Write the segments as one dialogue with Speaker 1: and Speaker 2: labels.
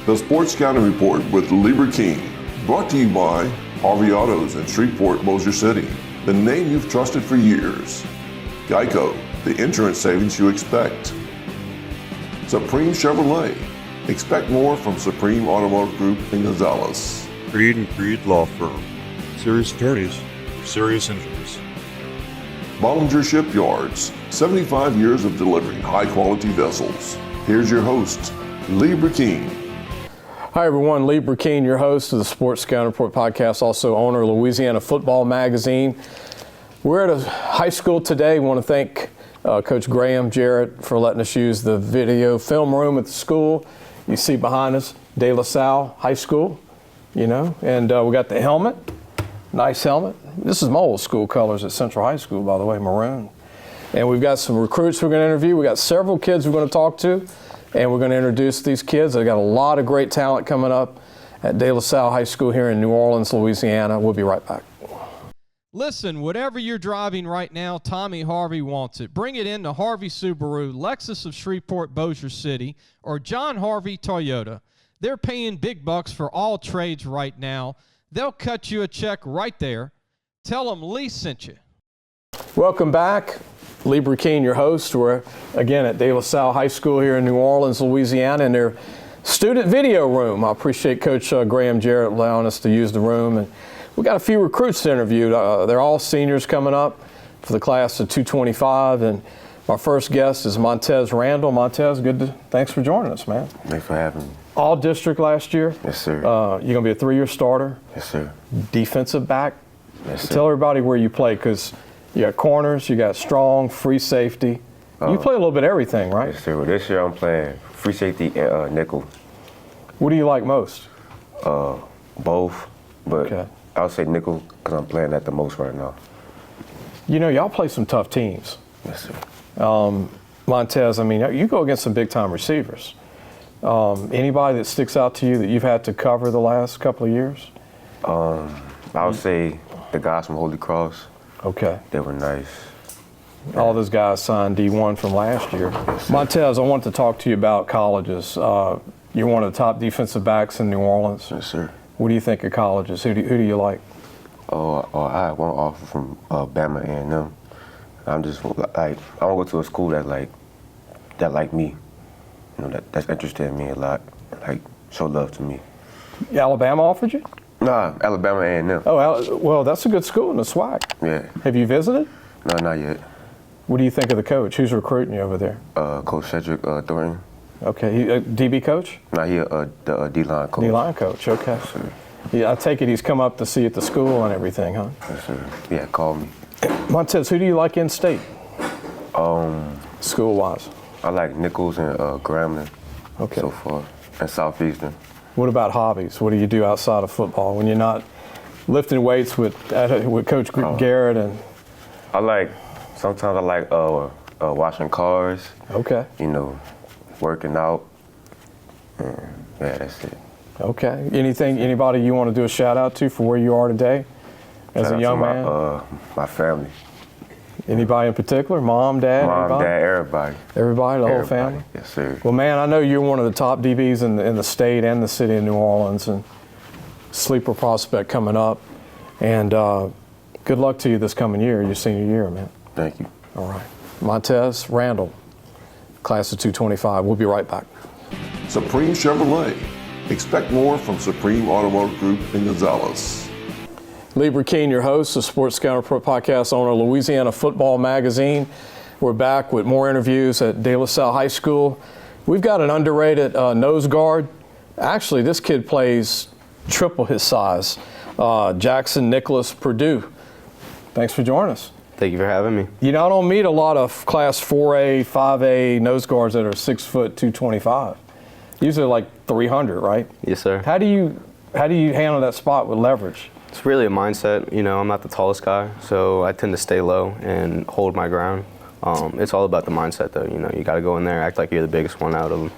Speaker 1: The Sports County Report with Lieber King, brought to you by Harvey Autos in Shreveport, Bossier City, the name you've trusted for years. Geico, the insurance savings you expect. Supreme Chevrolet, expect more from Supreme Automotive Group in Gonzales.
Speaker 2: Creed and Creed Law Firm, serious attorneys for serious injuries.
Speaker 1: Bollinger Shipyards, 75 years of delivering high-quality vessels. Here's your host, Lieber King.
Speaker 3: Hi everyone, Lieber King, your host of the Sports County Report podcast, also owner of Louisiana Football Magazine. We're at a high school today. We want to thank Coach Graham Jarrett for letting us use the video film room at the school. You see behind us, De La Salle High School, and we got the helmet, nice helmet. This is my old school colors at Central High School, by the way, maroon. And we've got some recruits we're going to interview. We got several kids we're going to talk to. And we're going to introduce these kids. They've got a lot of great talent coming up at De La Salle High School here in New Orleans, Louisiana. We'll be right back.
Speaker 4: Listen, whatever you're driving right now, Tommy Harvey wants it. Bring it in to Harvey Subaru, Lexus of Shreveport, Bossier City, or John Harvey Toyota. They're paying big bucks for all trades right now. They'll cut you a check right there. Tell them Lee sent you. Welcome back. Lieber King, your host. We're again at De La Salle High School here in New Orleans, Louisiana, in their student video room. I appreciate Coach Graham Jarrett allowing us to use the room. And we got a few recruits to interview. They're all seniors coming up for the class of 225. And our first guest is Montez Randall. Montez, thanks for joining us, man.
Speaker 5: Thanks for having me.
Speaker 3: All district last year.
Speaker 5: Yes, sir.
Speaker 3: You're going to be a 3-year starter.
Speaker 5: Yes, sir.
Speaker 3: Defensive back.
Speaker 5: Yes, sir.
Speaker 3: Tell everybody where you play, because you got corners, you got strong, free safety. You play a little bit of everything, right?
Speaker 5: Yes, sir. Well, this year I'm playing free safety and nickel.
Speaker 3: What do you like most?
Speaker 5: Both, but
Speaker 3: Okay.
Speaker 5: I'll say nickel because I'm playing that the most right now.
Speaker 3: Y'all play some tough teams.
Speaker 5: Yes, sir.
Speaker 3: Montez, you go against some big-time receivers. Anybody that sticks out to you that you've had to cover the last couple of years?
Speaker 5: I would say the guys from Holy Cross.
Speaker 3: Okay.
Speaker 5: They were nice.
Speaker 3: All those guys signed D1 from last year.
Speaker 5: Yes,
Speaker 3: Montez, I want to talk to you about colleges. You're one of the top defensive backs in New Orleans.
Speaker 5: Yes, sir.
Speaker 3: What do you think of colleges? Who do you like?
Speaker 5: I had one offer from Bama A&M. I'm just like, I want to go to a school that like me. That's interested in me a lot. Like, show love to me.
Speaker 3: Alabama offered you?
Speaker 5: Nah, Alabama A&M.
Speaker 3: Oh, well, that's a good school in the SWAC.
Speaker 5: Yeah.
Speaker 3: Have you visited?
Speaker 5: No, not yet.
Speaker 3: What do you think of the coach? Who's recruiting you over there?
Speaker 5: Coach Cedric Thornton.
Speaker 3: Okay, he DB coach?
Speaker 5: Nah, he the D-line coach.
Speaker 3: D-line coach, okay.
Speaker 5: Yes, sir.
Speaker 3: Yeah, I take it he's come up to see you at the school and everything, huh?
Speaker 5: Yes, sir. Yeah, call me.
Speaker 3: Montez, who do you like in state? School-wise?
Speaker 5: I like Nichols and Grambling.
Speaker 3: Okay.
Speaker 5: So far, and Southeastern.
Speaker 3: What about hobbies? What do you do outside of football when you're not lifting weights with Coach Garrett? And
Speaker 5: Sometimes I like washing cars.
Speaker 3: Okay.
Speaker 5: Working out. And yeah, that's it.
Speaker 3: Okay. Anybody you want to do a shout out to for where you are today as a young man?
Speaker 5: My family.
Speaker 3: Anybody in particular? Mom, dad?
Speaker 5: Mom,
Speaker 3: anybody?
Speaker 5: dad, everybody.
Speaker 3: Everybody, the whole
Speaker 5: Everybody.
Speaker 3: family?
Speaker 5: Yes, sir.
Speaker 3: Well, man, I know you're one of the top DBs in the state and the city of New Orleans, and sleeper prospect coming up. And good luck to you this coming year, your senior year, man.
Speaker 5: Thank you.
Speaker 3: All right. Montez Randall, class of 225. We'll be right back.
Speaker 1: Supreme Chevrolet, expect more from Supreme Automotive Group in Gonzales.
Speaker 3: Lieber King, your host, the Sports County Report podcast, owner of Louisiana Football Magazine. We're back with more interviews at De La Salle High School. We've got an underrated nose guard. Actually, this kid plays triple his size. Jackson Nicholas Purdue. Thanks for joining us.
Speaker 6: Thank you for having me.
Speaker 3: I don't meet a lot of Class 4A, 5A nose guards that are 6 foot 225. Usually like 300, right?
Speaker 6: Yes, sir.
Speaker 3: How do you handle that spot with leverage?
Speaker 6: It's really a mindset. I'm not the tallest guy, so I tend to stay low and hold my ground. It's all about the mindset, though. You got to go in there, act like you're the biggest one out of them.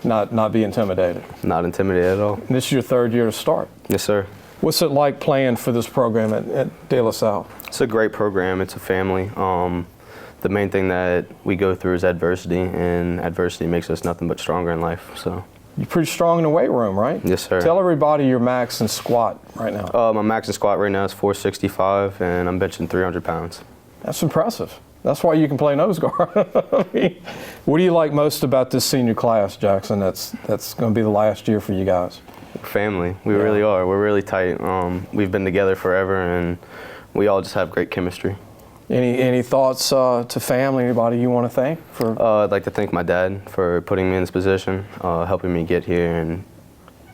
Speaker 3: Not be intimidated.
Speaker 6: Not intimidated at all.
Speaker 3: And this is your third year to start.
Speaker 6: Yes, sir.
Speaker 3: What's it like playing for this program at De La Salle?
Speaker 6: It's a great program. It's a family. The main thing that we go through is adversity, and adversity makes us nothing but stronger in life. So
Speaker 3: You're pretty strong in the weight room, right?
Speaker 6: Yes, sir.
Speaker 3: Tell everybody your max and squat right now.
Speaker 6: My max and squat right now is 465, and I'm benching 300 pounds.
Speaker 3: That's impressive. That's why you can play nose guard. I mean, what do you like most about this senior class, Jackson? That's going to be the last year for you guys.
Speaker 6: Family. We really are. We're really tight. We've been together forever, and we all just have great chemistry.
Speaker 3: Any thoughts to family? Anybody you want to thank for?
Speaker 6: I'd like to thank my dad for putting me in this position, helping me get here, and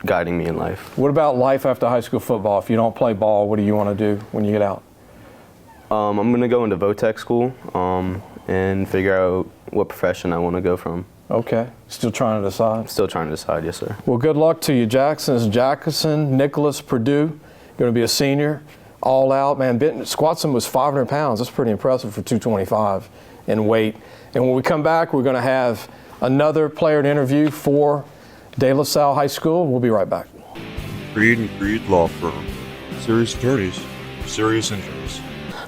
Speaker 6: guiding me in life.
Speaker 3: What about life after high school football? If you don't play ball, what do you want to do when you get out?
Speaker 6: I'm going to go into VOTEC school and figure out what profession I want to go from.
Speaker 3: Okay. Still trying to decide?
Speaker 6: Still trying to decide, yes, sir.
Speaker 3: Well, good luck to you, Jackson. It's Jackson Nicholas Purdue, going to be a senior. All out, man. Squatson was 500 pounds. That's pretty impressive for 225 in weight. And when we come back, we're going to have another player to interview for De La Salle High School. We'll be right back.
Speaker 2: Creed and Creed Law Firm. Serious attorneys, serious injuries.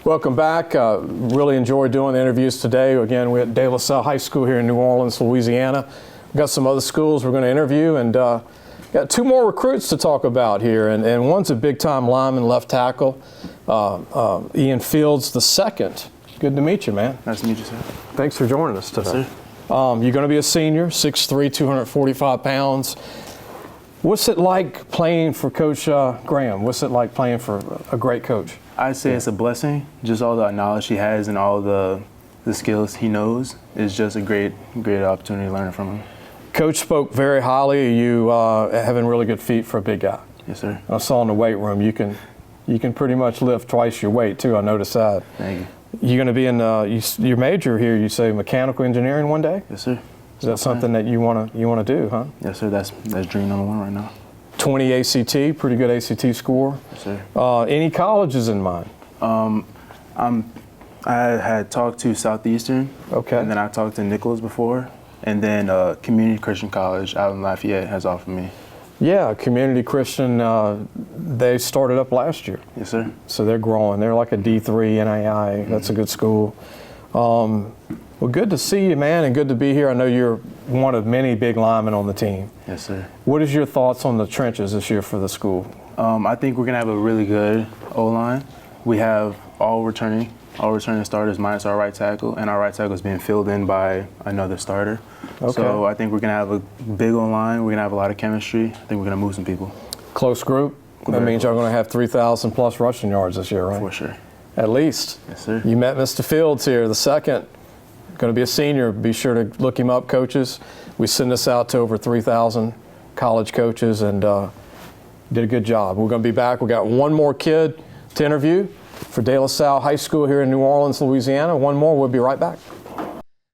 Speaker 3: Welcome back. Really enjoyed doing the interviews today. Again, we're at De La Salle High School here in New Orleans, Louisiana. We've got some other schools we're going to interview, and got two more recruits to talk about here, and one's a big-time lineman, left tackle, Ian Fields II. Good to meet you, man.
Speaker 7: Nice to meet you, sir.
Speaker 3: Thanks for joining us today.
Speaker 7: Yes, sir.
Speaker 3: You're going to be a senior, 6'3", 245 pounds. What's it like playing for Coach Graham? What's it like playing for a great coach?
Speaker 7: I'd say it's a blessing. Just all the knowledge he has and all the skills he knows is just a great opportunity to learn from him.
Speaker 3: Coach spoke very highly of you having really good feet for a big guy.
Speaker 7: Yes, sir.
Speaker 3: I saw in the weight room you can pretty much lift twice your weight too. I noticed that.
Speaker 7: Thank you.
Speaker 3: You're going to be in your major here. You say mechanical engineering one day.
Speaker 7: Yes, sir.
Speaker 3: Is that something that you want to do, huh?
Speaker 7: Yes, sir. That's dream number one right now.
Speaker 3: 20 ACT, pretty good ACT score.
Speaker 7: Yes, sir.
Speaker 3: Any colleges in mind?
Speaker 7: I had talked to Southeastern.
Speaker 3: Okay.
Speaker 7: And then I talked to Nicholas before. And then Community Christian College out in Lafayette has offered me.
Speaker 3: Yeah, Community Christian, they started up last year.
Speaker 7: Yes, sir.
Speaker 3: So they're growing. They're like a D3 NAI. That's a good school. Well, good to see you, man, and good to be here. I know you're one of many big linemen on the team.
Speaker 7: Yes, sir.
Speaker 3: What is your thoughts on the trenches this year for the school?
Speaker 7: I think we're going to have a really good O-line. We have all returning starters minus our right tackle, and our right tackle is being filled in by another starter.
Speaker 3: Okay.
Speaker 7: So I think we're going to have a big O-line. We're going to have a lot of chemistry. I think we're going to move some people.
Speaker 3: Close group? That means y'all going to have 3,000 plus rushing yards this year, right?
Speaker 7: For sure.
Speaker 3: At least.
Speaker 7: Yes, sir.
Speaker 3: You met Mr. Fields here, the second. Going to be a senior. Be sure to look him up, coaches. We send this out to over 3,000 college coaches, and did a good job. We're going to be back. We got one more kid to interview for De La Salle High School here in New Orleans, Louisiana. One more. We'll be right back.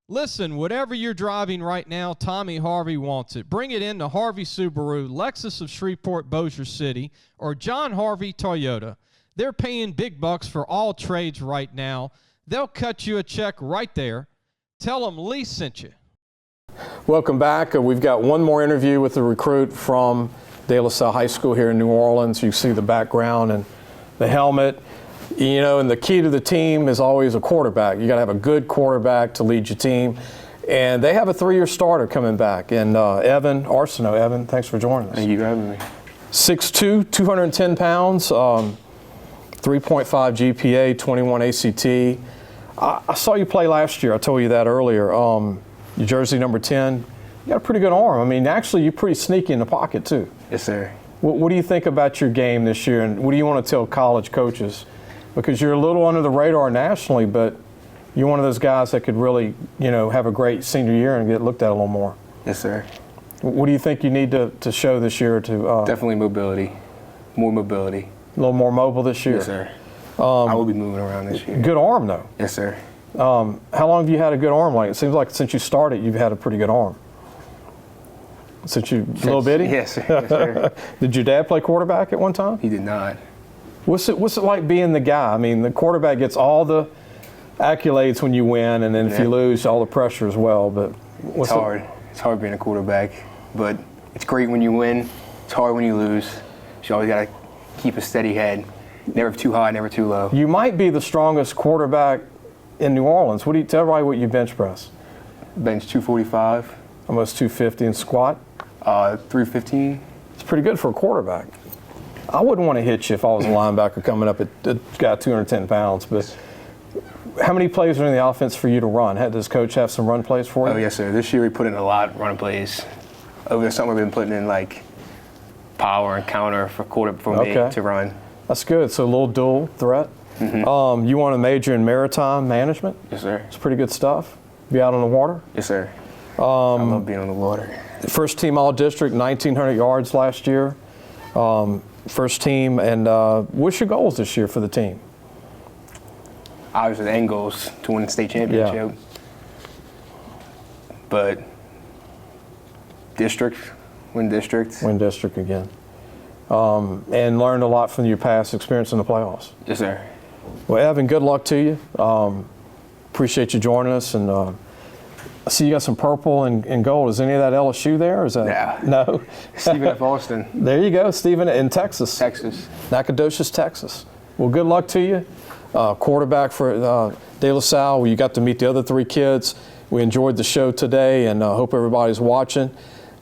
Speaker 4: Listen, whatever you're driving right now, Tommy Harvey wants it. Bring it in to Harvey Subaru, Lexus of Shreveport, Bossier City, or John Harvey Toyota. They're paying big bucks for all trades right now. They'll cut you a check right there. Tell them Lee sent you.
Speaker 3: Welcome back. We've got one more interview with the recruit from De La Salle High School here in New Orleans. You see the background and the helmet. You know, and the key to the team is always a quarterback. You got to have a good quarterback to lead your team. And they have a 3-year starter coming back. And Evan Arsenault. Evan, thanks for joining us.
Speaker 7: Thank you for having me.
Speaker 3: 6'2", 210 pounds, 3.5 GPA, 21 ACT. I saw you play last year. I told you that earlier. Your jersey number 10. You got a pretty good arm. I mean, actually, you're pretty sneaky in the pocket, too.
Speaker 7: Yes, sir.
Speaker 3: What do you think about your game this year, and what do you want to tell college coaches? Because you're a little under the radar nationally, but you're one of those guys that could really, you know, have a great senior year and get looked at a little more.
Speaker 8: Yes, sir.
Speaker 3: What do you think you need to show this year to?
Speaker 8: Definitely mobility. More mobility.
Speaker 3: A little more mobile this year?
Speaker 8: Yes, sir. I will be moving around this year.
Speaker 3: Good arm, though.
Speaker 8: Yes, sir.
Speaker 3: How long have you had a good arm? Like, it seems like since you started, you've had a pretty good arm. Since you little bitty?
Speaker 8: Yes, sir. Yes, sir.
Speaker 3: Did your dad play quarterback at one time?
Speaker 8: He did not.
Speaker 3: What's it like being the guy? I mean, the quarterback gets all the accolades when you win, and then if you lose, all the pressure as well. But
Speaker 8: It's hard. It's hard being a quarterback, but it's great when you win. It's hard when you lose. You always got to keep a steady head. Never too high, never too low.
Speaker 3: You might be the strongest quarterback in New Orleans. What do you tell everybody what you bench press?
Speaker 8: Bench 245.
Speaker 3: Almost 250 in squat.
Speaker 8: 315.
Speaker 3: It's pretty good for a quarterback. I wouldn't want to hit you if I was a linebacker coming up at got 210 pounds, but how many plays are in the offense for you to run? Does coach have some run plays for you?
Speaker 8: Oh, yes, sir. This year we put in a lot of running plays. Over the summer we've been putting in like power and counter for me to run.
Speaker 3: That's good. So a little dual threat. Mm-hmm. You want to major in maritime management?
Speaker 8: Yes, sir.
Speaker 3: It's pretty good stuff. Be out on the water?
Speaker 8: Yes, sir. I love being on the water.
Speaker 3: First team all-district, 1,900 yards last year. First team, and what's your goals this year for the team?
Speaker 8: Obviously, the end goals to win the state championship.
Speaker 3: Yeah.
Speaker 8: But win district.
Speaker 3: Win district again. And learned a lot from your past experience in the playoffs.
Speaker 8: Yes, sir.
Speaker 3: Well, Evan, good luck to you. Appreciate you joining us. And I see you got some purple and gold. Is any of that LSU there? Or is that no?
Speaker 8: Stephen F. Austin.
Speaker 3: There you go, Stephen in Texas. Nacogdoches, Texas. Well, good luck to you. Quarterback for De La Salle. Well, you got to meet the other 3 kids. We enjoyed the show today, and hope everybody's watching.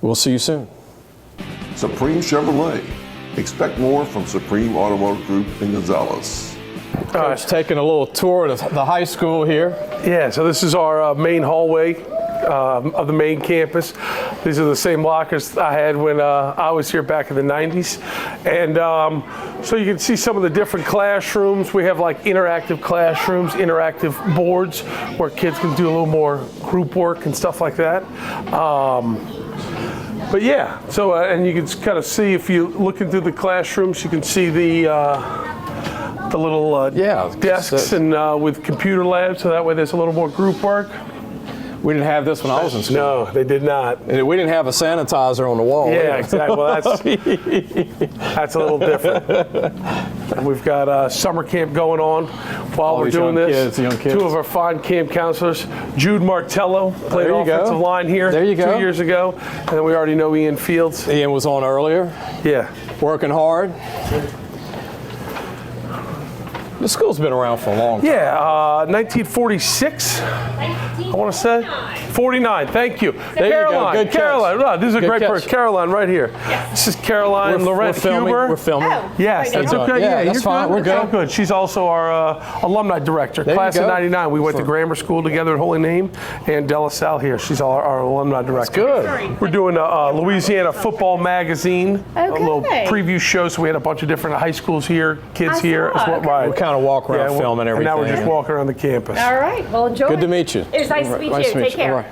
Speaker 3: We'll see you soon.
Speaker 1: Supreme Chevrolet. Expect more from Supreme Automotive Group in Gonzales.
Speaker 3: Coach, taking a little tour of the high school here.
Speaker 9: Yeah, so this is our main hallway of the main campus. These are the same lockers I had when I was here back in the 90s. And so you can see some of the different classrooms. We have like interactive classrooms, interactive boards where kids can do a little more group work and stuff like that. But yeah, so and you can kind of see if you look into the classrooms, you can see the little desks and with computer labs, so that way there's a little more group work.
Speaker 3: We didn't have this when I was in school.
Speaker 9: No, they did not.
Speaker 3: And we didn't have a sanitizer on the wall.
Speaker 9: Yeah, exactly. Well, that's a little different. And we've got summer camp going on while we're doing this.
Speaker 3: Young kids.
Speaker 9: 2 of our fine camp counselors. Jude Martello played offensive line here 2 years ago. And then we already know Ian Fields.
Speaker 3: Ian was on earlier.
Speaker 9: Yeah.
Speaker 3: Working hard. The school's been around for a long time.
Speaker 9: Yeah, 1946, I want to say. 49, thank you.
Speaker 3: There
Speaker 9: Caroline,
Speaker 3: you go. Good
Speaker 9: Caroline.
Speaker 3: catch.
Speaker 9: Oh, this is a
Speaker 3: Good
Speaker 9: great
Speaker 3: catch.
Speaker 9: person. Caroline right here. This is Caroline Laurent Huber.
Speaker 3: We're filming.
Speaker 9: Yes, that's okay.
Speaker 3: Yeah, that's
Speaker 9: you're
Speaker 3: fine.
Speaker 9: Good.
Speaker 3: We're good.
Speaker 9: That's good. She's also our alumni director,
Speaker 3: There
Speaker 9: class
Speaker 3: you
Speaker 9: of
Speaker 3: go.
Speaker 9: '99. We went to grammar school together at Holy Name, and De La Salle here. She's our alumni director.
Speaker 3: That's good.
Speaker 9: We're doing a Louisiana Football Magazine, a little preview show. So we had a bunch of different high schools here, kids here as well. Right.
Speaker 3: We kind of walk around filming everything.
Speaker 9: And now we're just walking around the campus.
Speaker 10: All right. Well, enjoy.
Speaker 3: Good to meet you.
Speaker 10: It was nice to meet you. Take care.
Speaker 3: All right.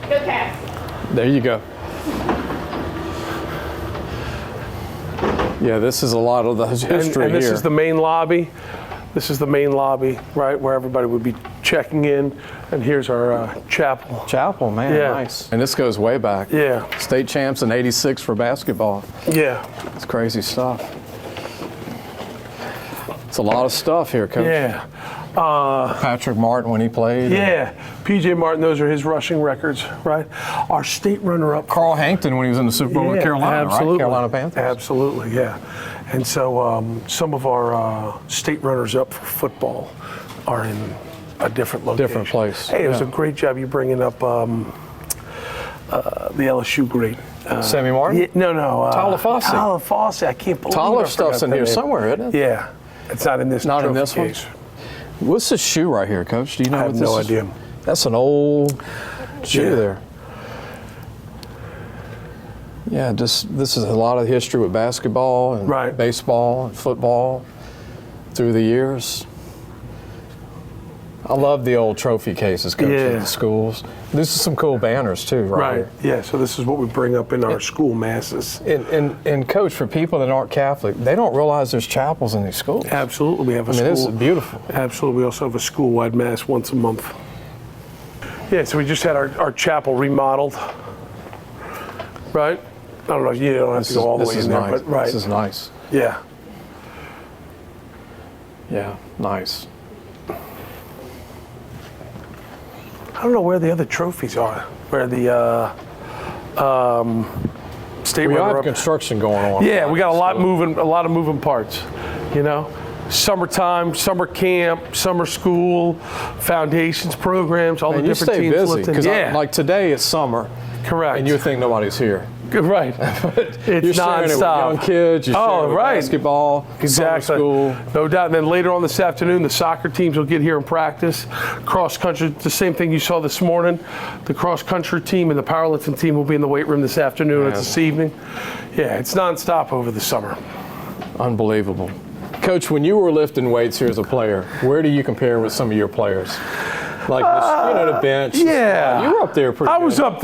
Speaker 10: Go Cats.
Speaker 3: There you go. Yeah, this is a lot of the history
Speaker 9: and this
Speaker 3: here.
Speaker 9: is the main lobby. This is the main lobby, right, where everybody would be checking in. And here's our chapel.
Speaker 3: Chapel, man,
Speaker 9: Yeah.
Speaker 3: nice. And this goes way back.
Speaker 9: Yeah.
Speaker 3: State champs in '86 for basketball.
Speaker 9: Yeah.
Speaker 3: It's crazy stuff. It's a lot of stuff here, Coach.
Speaker 9: Yeah.
Speaker 3: Patrick Martin when he played.
Speaker 9: Yeah. PJ Martin, those are his rushing records, right? Our state runner-up.
Speaker 3: Carl Hankton when he was in the Super Bowl with Carolina,
Speaker 9: absolutely.
Speaker 3: right? Carolina Panthers.
Speaker 9: Absolutely, yeah. And so some of our state runners-up for football are in a different location.
Speaker 3: Different place.
Speaker 9: Hey, it was a great job you bringing up the LSU great.
Speaker 3: Sammy Martin?
Speaker 9: Yeah, no.
Speaker 3: Tyler Fossey.
Speaker 9: Tyler Fossey. I can't believe
Speaker 3: Tyler
Speaker 9: I
Speaker 3: stuff's
Speaker 9: forgot
Speaker 3: in
Speaker 9: that
Speaker 3: here
Speaker 9: name.
Speaker 3: somewhere, isn't it?
Speaker 9: Yeah. It's not in this
Speaker 3: Not in
Speaker 9: trophy
Speaker 3: this one?
Speaker 9: case.
Speaker 3: What's this shoe right here, Coach? Do you know
Speaker 9: I
Speaker 3: what
Speaker 9: have
Speaker 3: this
Speaker 9: no
Speaker 3: is?
Speaker 9: idea.
Speaker 3: That's an old shoe
Speaker 9: Yeah.
Speaker 3: there. Yeah, this is a lot of history with basketball and baseball and football through the years. I love the old trophy cases, Coach, at the schools. This is some cool banners too, right?
Speaker 9: Right. Yeah. So this is what we bring up in our school masses.
Speaker 3: And Coach, for people that aren't Catholic, they don't realize there's chapels in these schools.
Speaker 9: Absolutely, we have a school.
Speaker 3: This is beautiful.
Speaker 9: Absolutely, we also have a school-wide mass once a month. Yeah. So we just had our chapel remodeled. Right. I don't know. You don't have to go all the way in there, but right.
Speaker 3: This is nice.
Speaker 9: Yeah.
Speaker 3: Yeah. Nice.
Speaker 9: I don't know where the other trophies are. Where the state
Speaker 3: We have
Speaker 9: runner-up.
Speaker 3: construction going on.
Speaker 9: Yeah, we got a lot of moving parts. You know, summertime, summer camp, summer school, foundations programs, all the
Speaker 3: And you
Speaker 9: different
Speaker 3: stay
Speaker 9: teams.
Speaker 3: busy because
Speaker 9: Yeah,
Speaker 3: like today it's summer.
Speaker 9: correct.
Speaker 3: And you think nobody's here.
Speaker 9: Right. It's
Speaker 3: You're sharing it with
Speaker 9: nonstop.
Speaker 3: young kids. You're sharing it with
Speaker 9: right.
Speaker 3: basketball, summer
Speaker 9: Exactly.
Speaker 3: school.
Speaker 9: No doubt. And then later on this afternoon, the soccer teams will get here and practice. Cross country, the same thing you saw this morning. The cross country team and the powerlifting team will be in the weight room this afternoon and this evening. Yeah, it's nonstop over the summer.
Speaker 3: Unbelievable. Coach, when you were lifting weights here as a player, where do you compare with some of your players? Like, the bench.
Speaker 9: Yeah.
Speaker 3: You were up there pretty
Speaker 9: I
Speaker 3: good.
Speaker 9: was up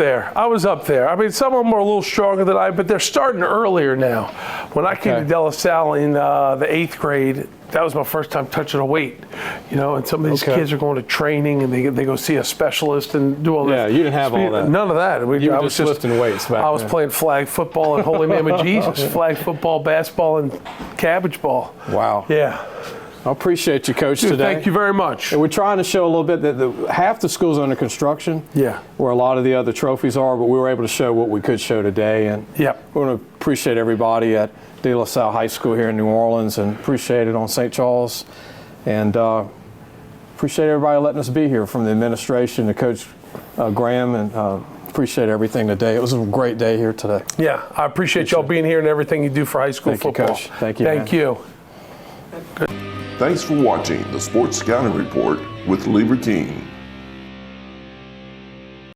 Speaker 9: there. I mean, some of them are a little stronger than I, but they're starting earlier now. When I came to Salle in the 8th grade, that was my first time touching a weight, and some of these kids are going to training and they go see a specialist and do all this.
Speaker 3: Yeah, you didn't have all that.
Speaker 9: None of that.
Speaker 3: You were just lifting weights back
Speaker 9: I was
Speaker 3: then.
Speaker 9: playing flag football at Holy Name of Jesus, flag football, basketball, and cabbage ball.
Speaker 3: Wow.
Speaker 9: Yeah.
Speaker 3: I appreciate you, Coach, today.
Speaker 9: Thank you very much.
Speaker 3: And we're trying to show a little bit that half the school's under construction.
Speaker 9: Yeah.
Speaker 3: Where a lot of the other trophies are, but we were able to show what we could show today. And
Speaker 9: Yep.
Speaker 3: we want to appreciate everybody at De La Salle High School here in New Orleans, and appreciate it on St. Charles. And appreciate everybody letting us be here, from the administration to Coach Graham, and appreciate everything today. It was a great day here today.
Speaker 9: Yeah, I appreciate y'all being here and everything you do for high school
Speaker 3: Thank you,
Speaker 9: football.
Speaker 3: Coach. Thank you,
Speaker 9: Thank
Speaker 3: man.
Speaker 9: you.
Speaker 1: Thanks for watching the Sports Scouting Report with Lieber King.